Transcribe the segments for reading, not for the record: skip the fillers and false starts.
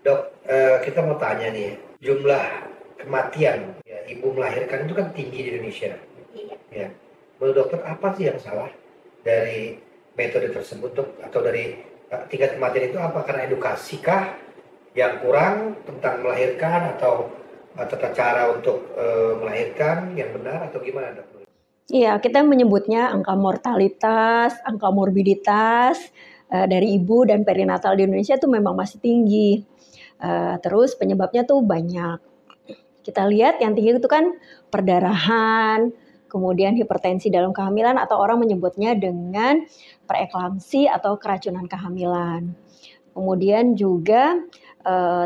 Dok, kita mau tanya nih, jumlah kematian ya, ibu melahirkan itu kan tinggi di Indonesia. Iya. Ya. Menurut dokter apa sih yang salah dari metode tersebut, dok? Atau dari tingkat kematian itu apa? Karena edukasi kah yang kurang tentang melahirkan, atau tata cara untuk melahirkan yang benar, atau gimana, dok? Iya, kita menyebutnya angka mortalitas, angka morbiditas dari ibu dan perinatal di Indonesia itu memang masih tinggi. Terus penyebabnya tuh banyak. Kita lihat yang tinggi itu kan perdarahan, kemudian hipertensi dalam kehamilan, atau orang menyebutnya dengan preeklamsi atau keracunan kehamilan. Kemudian juga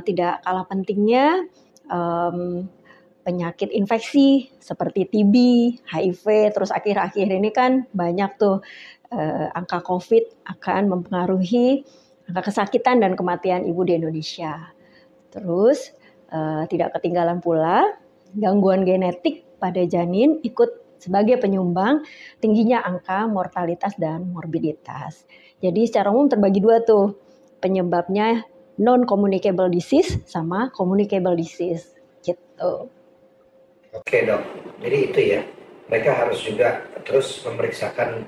tidak kalah pentingnya penyakit infeksi seperti TB, HIV, terus akhir-akhir ini kan banyak tuh angka COVID akan mempengaruhi angka kesakitan dan kematian ibu di Indonesia. Terus tidak ketinggalan pula gangguan genetik pada janin ikut sebagai penyumbang tingginya angka mortalitas dan morbiditas. Jadi secara umum terbagi dua tuh penyebabnya, non-communicable disease sama communicable disease gitu. Oke, dok, jadi itu ya, mereka harus juga terus memeriksakan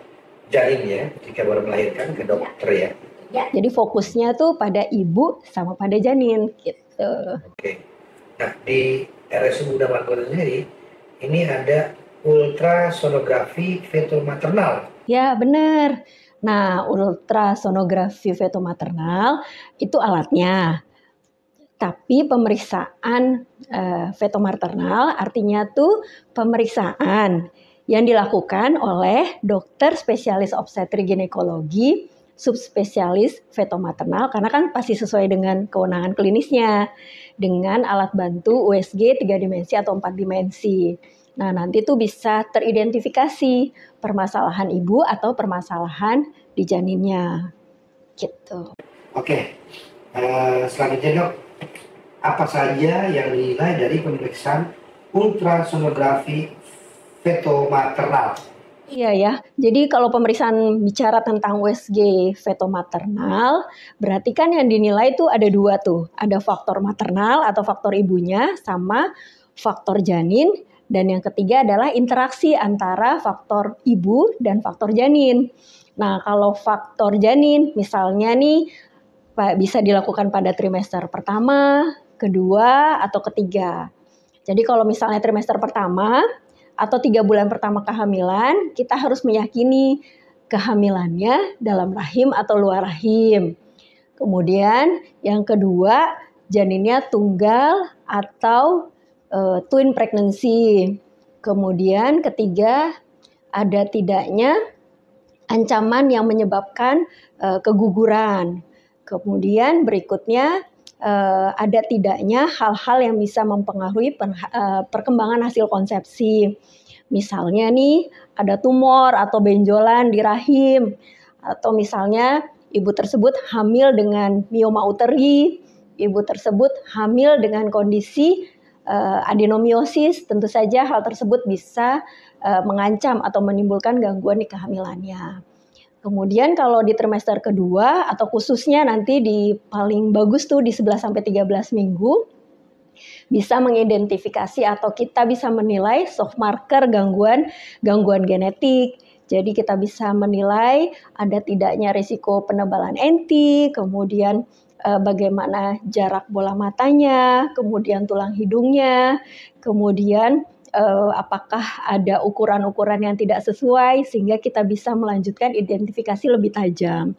janinnya ketika baru melahirkan ke dokter ya. Ya, jadi fokusnya tuh pada ibu sama pada janin gitu. Oke. Nah, di RSUD Muda Margonda sendiri ini ada ultrasonografi fetal maternal. Ya, benar. Nah, ultrasonografi fetal maternal itu alatnya. Tapi pemeriksaan fetal maternal artinya tuh pemeriksaan yang dilakukan oleh dokter spesialis obstetrik ginekologi, subspesialis fetal maternal, karena kan pasti sesuai dengan kewenangan klinisnya, dengan alat bantu USG 3 dimensi atau 4 dimensi. Nah, nanti tuh bisa teridentifikasi permasalahan ibu atau permasalahan di janinnya gitu. Oke, selanjutnya dok, apa saja yang dinilai dari pemeriksaan ultrasonografi fetal maternal? Iya ya, jadi kalau pemeriksaan bicara tentang USG fetal maternal, berarti kan yang dinilai itu ada dua tuh. Ada faktor maternal atau faktor ibunya sama faktor janin. Dan yang ketiga adalah interaksi antara faktor ibu dan faktor janin. Nah, kalau faktor janin misalnya nih bisa dilakukan pada trimester pertama, kedua, atau ketiga. Jadi kalau misalnya trimester pertama atau 3 bulan pertama kehamilan, kita harus meyakini kehamilannya dalam rahim atau luar rahim. Kemudian yang kedua, janinnya tunggal atau twin pregnancy. Kemudian ketiga, ada tidaknya ancaman yang menyebabkan keguguran. Kemudian berikutnya ada tidaknya hal-hal yang bisa mempengaruhi perkembangan hasil konsepsi. Misalnya nih ada tumor atau benjolan di rahim, atau misalnya ibu tersebut hamil dengan mioma uteri, ibu tersebut hamil dengan kondisi adenomiosis. Tentu saja hal tersebut bisa mengancam atau menimbulkan gangguan di kehamilannya. Kemudian kalau di trimester kedua atau khususnya nanti di paling bagus tuh di 11-13 minggu, bisa mengidentifikasi atau kita bisa menilai soft marker gangguan genetik. Jadi kita bisa menilai ada tidaknya risiko penebalan enti, kemudian bagaimana jarak bola matanya, kemudian tulang hidungnya, kemudian apakah ada ukuran-ukuran yang tidak sesuai sehingga kita bisa melanjutkan identifikasi lebih tajam.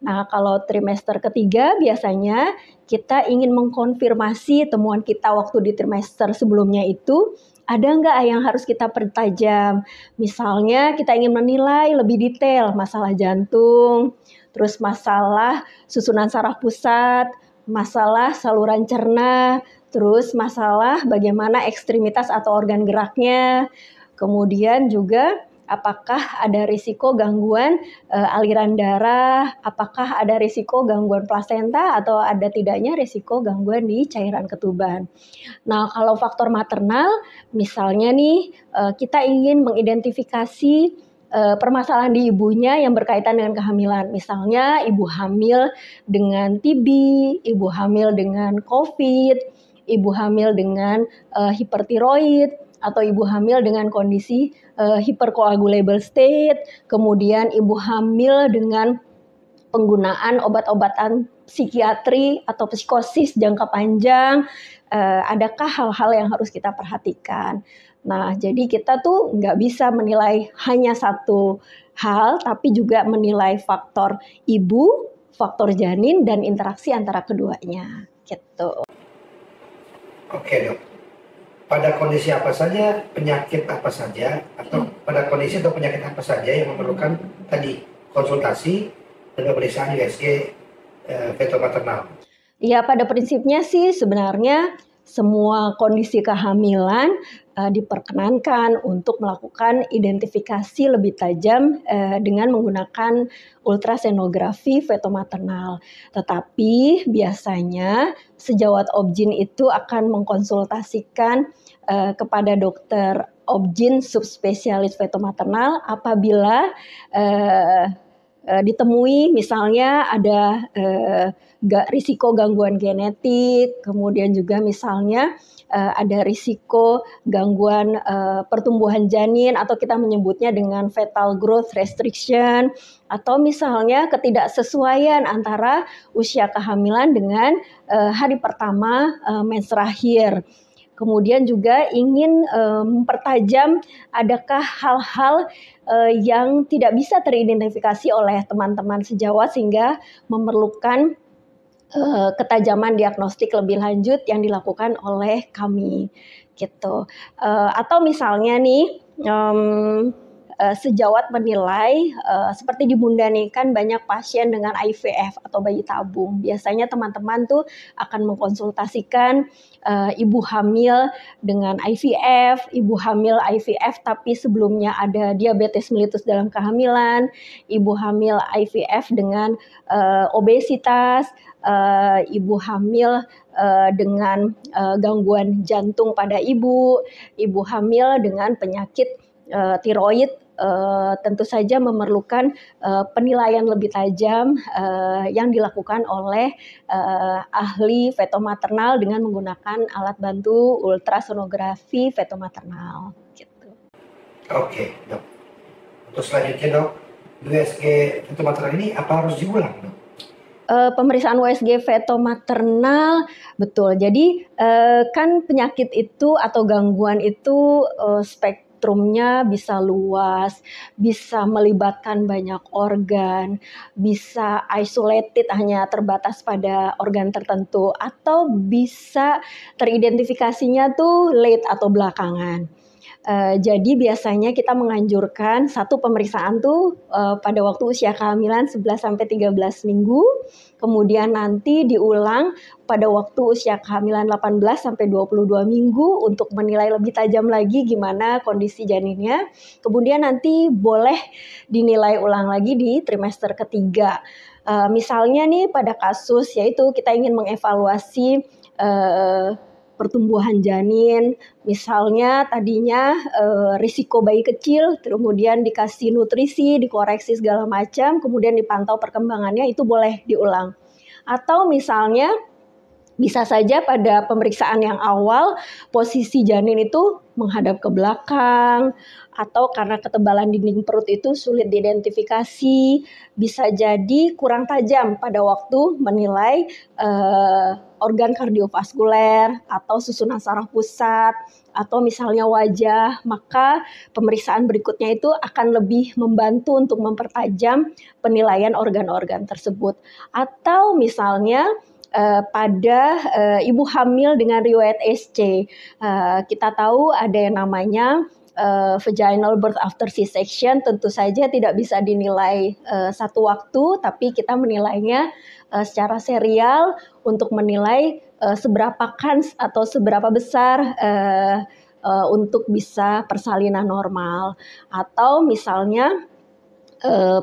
Nah, kalau trimester ketiga biasanya kita ingin mengkonfirmasi temuan kita waktu di trimester sebelumnya itu ada nggak yang harus kita pertajam. Misalnya kita ingin menilai lebih detail masalah jantung, terus masalah susunan saraf pusat, masalah saluran cerna, terus masalah bagaimana ekstremitas atau organ geraknya, kemudian juga apakah ada risiko gangguan aliran darah, apakah ada risiko gangguan plasenta, atau ada tidaknya risiko gangguan di cairan ketuban. Nah, kalau faktor maternal, misalnya nih kita ingin mengidentifikasi permasalahan di ibunya yang berkaitan dengan kehamilan. Misalnya ibu hamil dengan TB, ibu hamil dengan COVID, ibu hamil dengan hipertiroid, atau ibu hamil dengan kondisi hypercoagulable state, kemudian ibu hamil dengan penggunaan obat-obatan psikiatri atau psikosis jangka panjang, adakah hal-hal yang harus kita perhatikan? Nah, jadi kita tuh nggak bisa menilai hanya satu hal, tapi juga menilai faktor ibu, faktor janin, dan interaksi antara keduanya. Gitu. Oke dok, pada kondisi apa saja, penyakit apa saja, atau pada kondisi atau penyakit apa saja yang memerlukan tadi konsultasi dan pemeriksaan USG fetal maternal? Ya, pada prinsipnya sih sebenarnya semua kondisi kehamilan diperkenankan untuk melakukan identifikasi lebih tajam dengan menggunakan ultrasonografi fetomaternal. Tetapi biasanya sejawat obgyn itu akan mengkonsultasikan kepada dokter obgyn subspesialis fetomaternal apabila ditemui misalnya ada risiko gangguan genetik, kemudian juga misalnya ada risiko gangguan pertumbuhan janin atau kita menyebutnya dengan fetal growth restriction, atau misalnya ketidaksesuaian antara usia kehamilan dengan hari pertama mens terakhir. Kemudian juga ingin mempertajam adakah hal-hal yang tidak bisa teridentifikasi oleh teman-teman sejawat sehingga memerlukan ketajaman diagnostik lebih lanjut yang dilakukan oleh kami gitu. Atau misalnya nih sejawat menilai seperti di Bunda nih kan banyak pasien dengan IVF atau bayi tabung. Biasanya teman-teman tuh akan mengkonsultasikan ibu hamil dengan IVF, ibu hamil IVF tapi sebelumnya ada diabetes mellitus dalam kehamilan, ibu hamil IVF dengan obesitas, ibu hamil dengan gangguan jantung pada ibu hamil dengan penyakit tiroid, tentu saja memerlukan penilaian lebih tajam yang dilakukan oleh ahli fetomaternal dengan menggunakan alat bantu ultrasonografi fetomaternal. Gitu. Oke, dok. Untuk selanjutnya dok, USG fetomaternal ini apa harus diulang dok? Pemeriksaan USG fetomaternal, betul. Jadi kan penyakit itu atau gangguan itu spektrumnya bisa luas, bisa melibatkan banyak organ, bisa isolated hanya terbatas pada organ tertentu, atau bisa teridentifikasinya tuh late atau belakangan. Jadi biasanya kita menganjurkan satu pemeriksaan tuh pada waktu usia kehamilan 11-13 minggu, kemudian nanti diulang pada waktu usia kehamilan 18-22 minggu untuk menilai lebih tajam lagi gimana kondisi janinnya. Kemudian nanti boleh dinilai ulang lagi di trimester ketiga. Misalnya nih pada kasus yaitu kita ingin mengevaluasi pertumbuhan janin, misalnya tadinya risiko bayi kecil, kemudian dikasih nutrisi, dikoreksi segala macam, kemudian dipantau perkembangannya, itu boleh diulang. Atau misalnya bisa saja pada pemeriksaan yang awal posisi janin itu menghadap ke belakang, atau karena ketebalan dinding perut itu sulit diidentifikasi, bisa jadi kurang tajam pada waktu menilai organ kardiovaskuler atau susunan saraf pusat, atau misalnya wajah, maka pemeriksaan berikutnya itu akan lebih membantu untuk mempertajam penilaian organ-organ tersebut. Atau misalnya pada ibu hamil dengan riwayat SC, kita tahu ada yang namanya vaginal birth after C-section, tentu saja tidak bisa dinilai satu waktu, tapi kita menilainya secara serial untuk menilai seberapa kans atau seberapa besar untuk bisa persalinan normal. Atau misalnya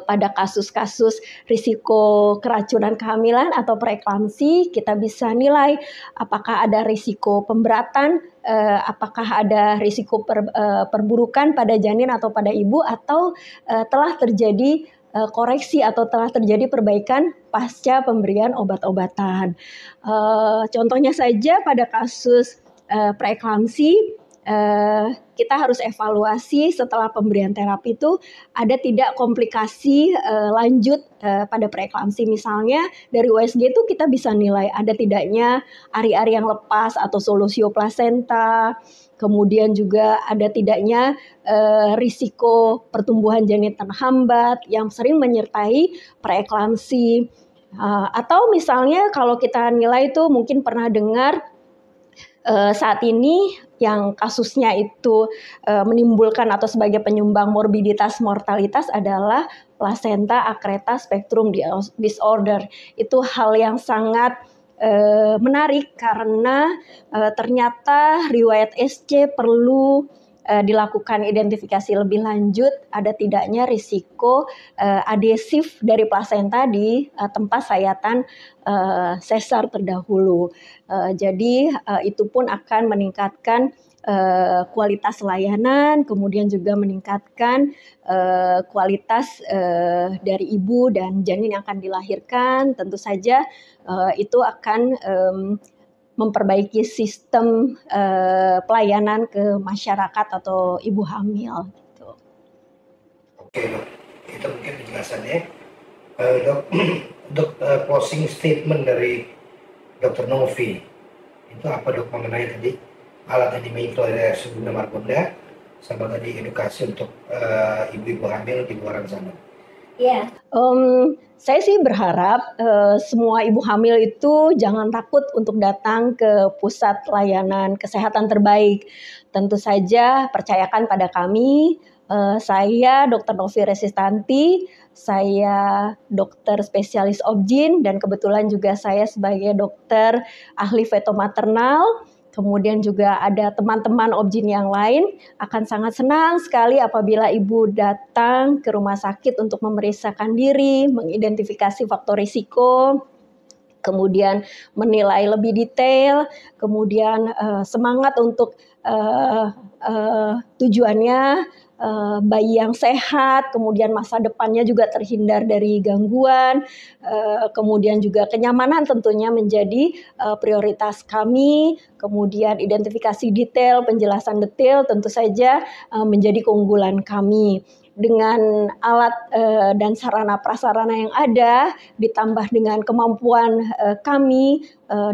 pada kasus-kasus risiko keracunan kehamilan atau preeklamsi, kita bisa nilai apakah ada risiko pemberatan, apakah ada risiko perburukan pada janin atau pada ibu, atau telah terjadi koreksi atau telah terjadi perbaikan pasca pemberian obat-obatan. Contohnya saja pada kasus preeklamsi, kita harus evaluasi setelah pemberian terapi itu ada tidak komplikasi lanjut pada preeklamsi. Misalnya dari USG itu kita bisa nilai ada tidaknya ari-ari yang lepas atau solusio plasenta, kemudian juga ada tidaknya risiko pertumbuhan janin terhambat yang sering menyertai preeklamsi. Atau misalnya kalau kita nilai itu mungkin pernah dengar saat ini yang kasusnya itu menimbulkan atau sebagai penyumbang morbiditas mortalitas adalah placenta accreta spectrum disorder. Itu hal yang sangat menarik karena ternyata riwayat SC perlu dilakukan identifikasi lebih lanjut ada tidaknya risiko adesif dari plasenta di tempat sayatan sesar terdahulu. Jadi itu pun akan meningkatkan kualitas layanan, kemudian juga meningkatkan kualitas dari ibu dan janin yang akan dilahirkan. Tentu saja itu akan memperbaiki sistem pelayanan ke masyarakat atau ibu hamil. Gitu. Oke dok, itu mungkin penjelasannya. Dok, untuk closing statement dari Dr. Novi, itu apa dok mengenai tadi alat yang dimiliki oleh RSUD Bunda Margonda, sama tadi edukasi untuk ibu-ibu hamil di luar sana? Ya, saya sih berharap semua ibu hamil itu jangan takut untuk datang ke pusat layanan kesehatan terbaik. Tentu saja percayakan pada kami. Saya Dr. Novi Resistanti, saya dokter spesialis obgyn dan kebetulan juga saya sebagai dokter ahli feto maternal. Kemudian juga ada teman-teman obgyn yang lain akan sangat senang sekali apabila ibu datang ke rumah sakit untuk memeriksakan diri, mengidentifikasi faktor risiko, kemudian menilai lebih detail, kemudian semangat untuk tujuannya bayi yang sehat, kemudian masa depannya juga terhindar dari gangguan, kemudian juga kenyamanan tentunya menjadi prioritas kami, kemudian identifikasi detail, penjelasan detail tentu saja menjadi keunggulan kami. Dengan alat dan sarana prasarana yang ada, ditambah dengan kemampuan kami,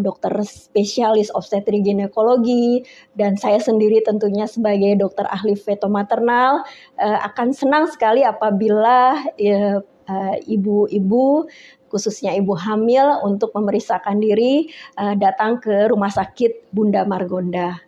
dokter spesialis obstetri ginekologi, dan saya sendiri tentunya sebagai dokter ahli feto maternal, akan senang sekali apabila ibu-ibu, khususnya ibu hamil, untuk memeriksakan diri datang ke Rumah Sakit Bunda Margonda.